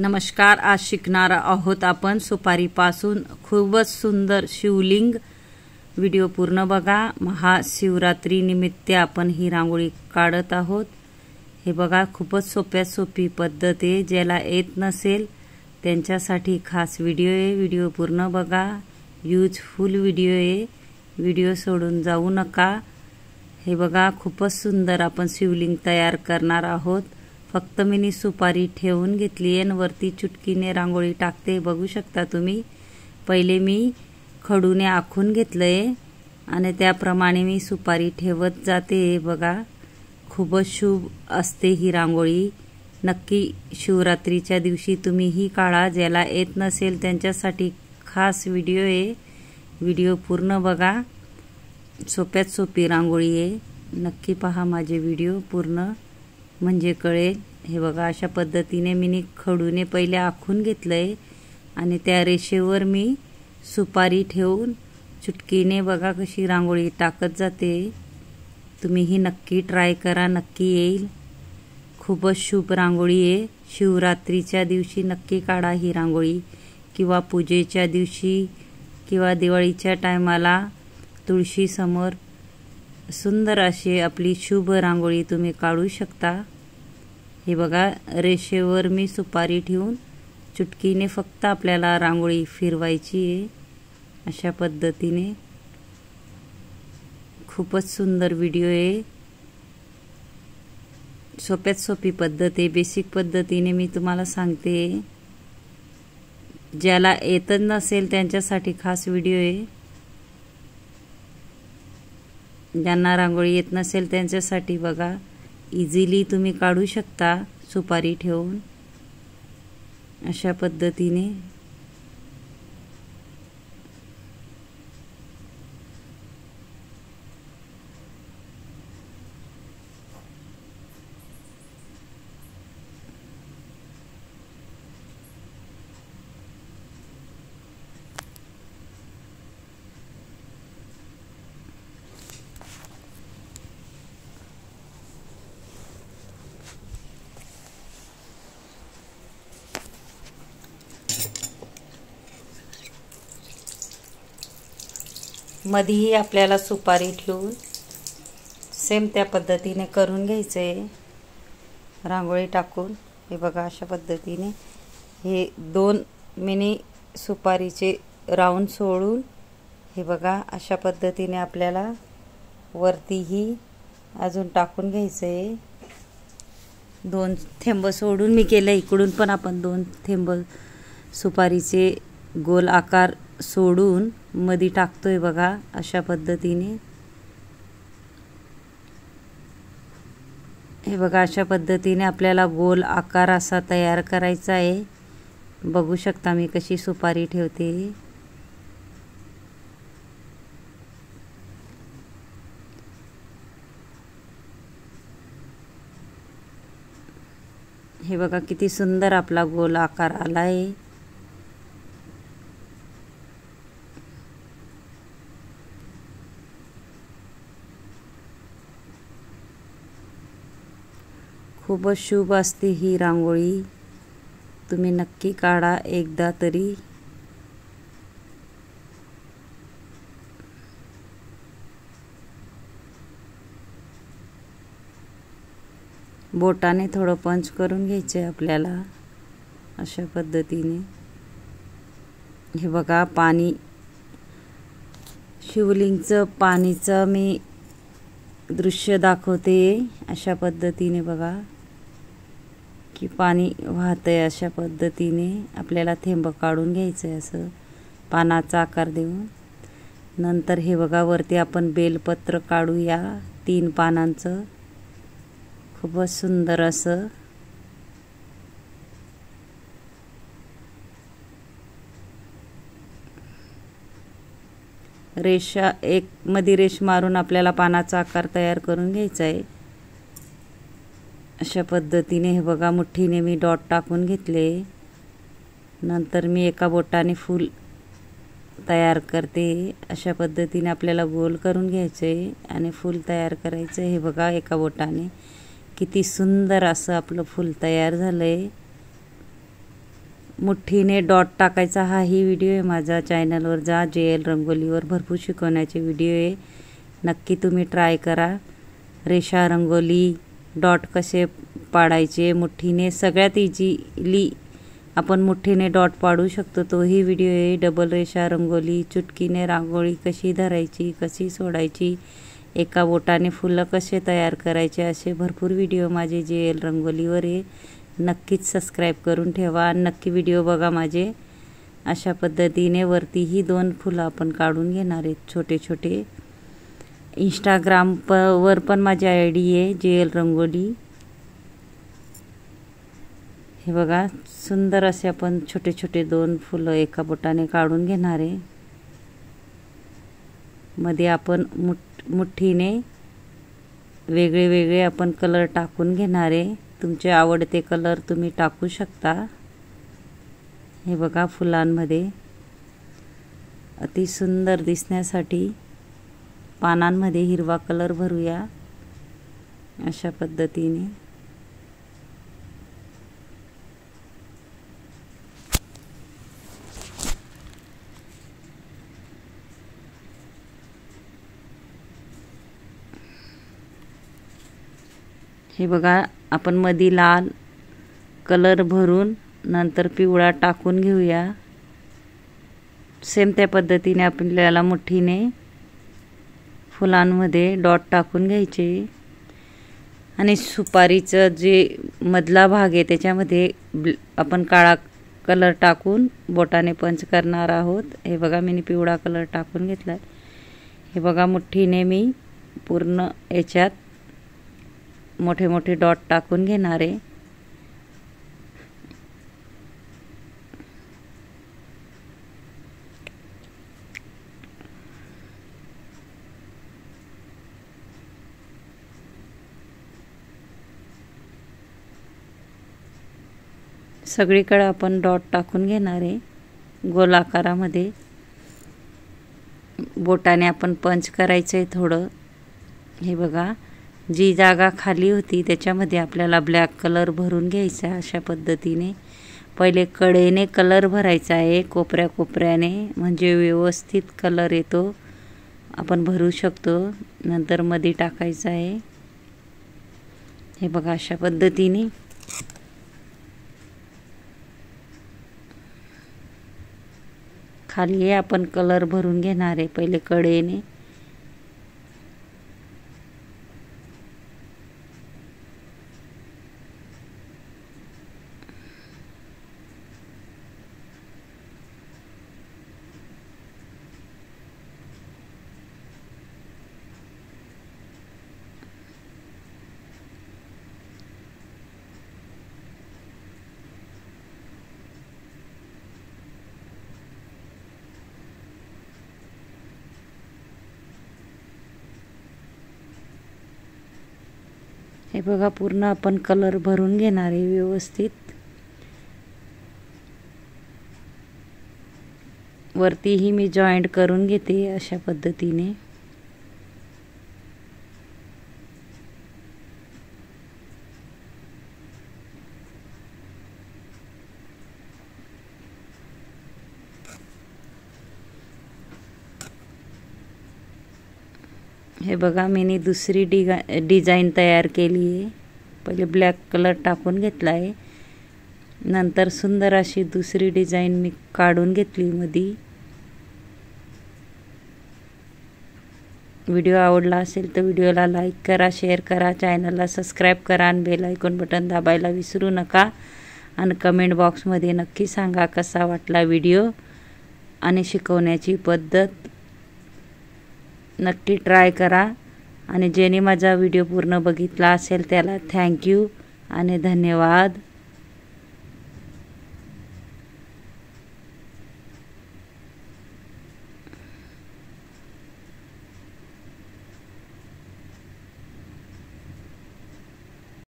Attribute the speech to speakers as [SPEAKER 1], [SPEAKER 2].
[SPEAKER 1] नमस्कार। आज शिकणार आहोत आपण सुपारीपासून खूपच सुंदर शिवलिंग। व्हिडिओ पूर्ण बघा। महाशिवरात्री निमित्त आपण ही रांगोळी काढत आहोत। हे बघा, खूपच सोपी पद्धत आहे। ज्याला येत नसेल त्यांच्यासाठी खास व्हिडिओ आहे। व्हिडिओ पूर्ण बघा। यूजफुल व्हिडिओ आहे। व्हिडिओ सोडून जाऊ नका। हे बघा, खूपच सुंदर आपण शिवलिंग तयार करणार आहोत। फक्त मी सुपारी ठेवून घेतली आणि वरती चुटकीने रांगोळी टाकते। बघू शकता तुम्ही। पहिले मी खडूने आखून घेतलंय आणि त्याप्रमाणे मी सुपारी ठेवत जाते। बघा, खूपच शुभ असते ही रांगोळी। नक्की शिवरात्रीच्या दिवशी तुम्ही ही काढा। ज्याला येत नसेल त्यांच्यासाठी खास व्हिडिओ आहे। व्हिडिओ पूर्ण बघा। सोप्यात सोपी रांगोळी आहे। नक्की पहा माझे व्हिडिओ पूर्ण, म्हणजे कळेल। हे बघा, अशा पद्धतीने मी खडूने पहिले आखून घेतलंय आणि त्या रेषेवर मी सुपारी ठेवून चुटकीने बघा कशी रांगोळी टाकत जाते। तुम्ही ही नक्की ट्राय करा, नक्की येईल। खूपच शुभ रांगोळी आहे। शिवरात्रीच्या दिवशी नक्की काढा ही रांगोळी, किंवा पूजेच्या दिवशी किंवा दिवाळीच्या टायमाला तुळशी समोर सुंदर अशी आपली शुभ रांगोळी तुम्ही काढू शकता। हे बघा, रेषेवर मी सुपारी ठेवून चुटकीने फक्त आपल्याला रांगोळी फिरवायची आहे। अशा पद्धतीने खूपच सुंदर व्हिडिओ आहे। सोप्यात सोपी पद्धत आहे। बेसिक पद्धतीने मी तुम्हाला सांगते। ज्याला येतच नसेल त्यांच्यासाठी खास व्हिडिओ आहे। ज्यांना रांगोळी येत नसेल त्यांच्यासाठी बघा, इझिली तुम्ही काढू शकता सुपारी ठेवून अशा पद्धतीने। मधीही आपल्याला सुपारी ठेवून सेम त्या पद्धतीने करून घ्यायचे रांगोळी टाकून। हे बघा, अशा पद्धतीने हे दोन मिनी सुपारीचे राऊंड सोडून हे बघा अशा पद्धतीने आपल्याला वरतीही अजून टाकून घ्यायचे। दोन थेंब सोडून मी केलं। इकडून पण आपण दोन थेंब सुपारीचे गोल आकार सोडून मध्ये टाकतोय बघा अशा पद्धतीने। हे बघा, अशा पद्धतीने आपल्याला गोल आकार असा तयार करायचा आहे। बघू शकता मी कशी सुपारी ठेवते। हे बघा, किती सुंदर आपला गोल आकार आला आहे। खूपच शुभ असते ही रांगोळी। तुम्ही नक्की काढा एकदा तरी। बोटाने थोडं पंच करून घ्यायचे आपल्याला अशा पद्धतीने। हे बघा, पाणी शिवलिंगचं पाणीचं मी दृश्य दाखवते अशा पद्धतीने। बघा की पाणी वाहतंय अशा पद्धतीने आपल्याला थेंब काढून घ्यायचंय असं पानाचा आकार देऊन। नंतर हे बघा, वरती आपण बेलपत्र काढूया 3 पानांचं। खूपच सुंदर असं रेषा एक मध्ये रेष मारून आपल्याला पानाचा आकार तयार करून घ्यायचा आहे अशा पद्धतीने। हे बघा, मुठीने मी डॉट टाकून घेतले। नंतर मी एका बोटाने फूल तयार करते। अशा पद्धतीने आपल्याला गोल करून घ्यायचे आणि फूल तयार करायचे। हे बघा, एका बोटाने किती सुंदर असं आपलं फूल तयार झालंय। मुठ्ठीने डॉट टाकायचा हाही व्हिडिओ आहे माझ्या चॅनलवर जा. JL रंगोलीवर भरपूर शिकवण्याचे व्हिडिओ आहे, नक्की तुम्ही ट्राय करा. रेषा रंगोली, डॉट कसे पाडायचे मुठ्ठीने, सगळ्यात इझिली आपण मुठ्ठीने डॉट पाडू शकतो तोही व्हिडिओ आहे. डबल रेषा रंगोली, चुटकीने रांगोळी कशी धरायची, कशी सोडायची, एका बोटाने फुलं कसे तयार करायचे, असे भरपूर व्हिडिओ माझे JL रंगोलीवर आहे. नक्कीच सबस्क्राईब करून ठेवा, नक्की व्हिडिओ बघा माझे. अशा पद्धतीने वरतीही 2 फुलं आपण काढून घेणार आहेत छोटे छोटे. इंस्टाग्राम वर पण माझी ID आहे JL रंगोली. हे बघा सुंदर असे आपण छोटे छोटे 2 फुलं एका बोटाने काढून घेणार आहे. मध्ये आपण मुठ्ठीने वेगळे वेगळे आपण कलर टाकून घेणार आहे. तुमचे आवडते कलर तुम्ही टाकू शकता. हे बघा फुलांमध्ये अति सुंदर दिसण्यासाठी पानांमध्ये हिरवा कलर भरूया अशा पद्धतीने. हे बघा आपण मध्ये लाल कलर भरून नंतर पिवळा टाकून घेऊया. सेम त्या पद्धतीने आपल्याला मुठ्ठीने फुलांमध्ये डॉट टाकून घ्यायचे. आणि सुपारीचं जे मधला भाग आहे त्याच्यामध्ये आपण काळा कलर टाकून बोटाने पंच करणार आहोत. हे बघा मी पिवळा कलर टाकून घेतला. हे बघा मुठ्ठीने मी पूर्ण याच्यात मोठे मोठे डॉट टाकून घेणार आहे. सगळीकडे आपण डॉट टाकून घेणार आहे गोल आकारामध्ये. बोटाने आपण पंच करायचं आहे थोडं. हे बघा जी जागा खाली होती त्याच्यामध्ये आपल्याला ब्लॅक कलर भरून घ्यायचा अशा पद्धतीने. पहिले कडेने कलर भरायचा आहे कोपऱ्या कोपऱ्याने, म्हणजे व्यवस्थित कलर येतो, आपण भरू शकतो. नंतर मध्ये टाकायचा आहे. हे बघा अशा पद्धतीने. खाली आपण कलर भरून घेणार आहे पहिले कडेने. हे बघा पूर्ण आपण कलर भरून घेणार आहे व्यवस्थित. वरतीही मी जॉईंट करून घेते अशा पद्धतीने. हे बघा मी दुसरी डिझाईन तयार केली आहे. पहिले ब्लॅक कलर टाकून घेतला आहे, नंतर सुंदर अशी दुसरी डिझाईन मी काढून घेतली मध्ये. व्हिडिओ आवडला असेल तर व्हिडिओला लाईक करा, शेअर करा, चॅनलला सबस्क्राईब करा आणि बेल आयकॉन बटन दाबायला विसरू नका. आणि कमेंट बॉक्समध्ये नक्की सांगा कसा वाटला व्हिडिओ आणि शिकवण्याची पद्धत. नक्की ट्राय करा. आणि ज्याने माझा व्हिडिओ पूर्ण बघितला असेल त्याला थँक्यू आणि धन्यवाद.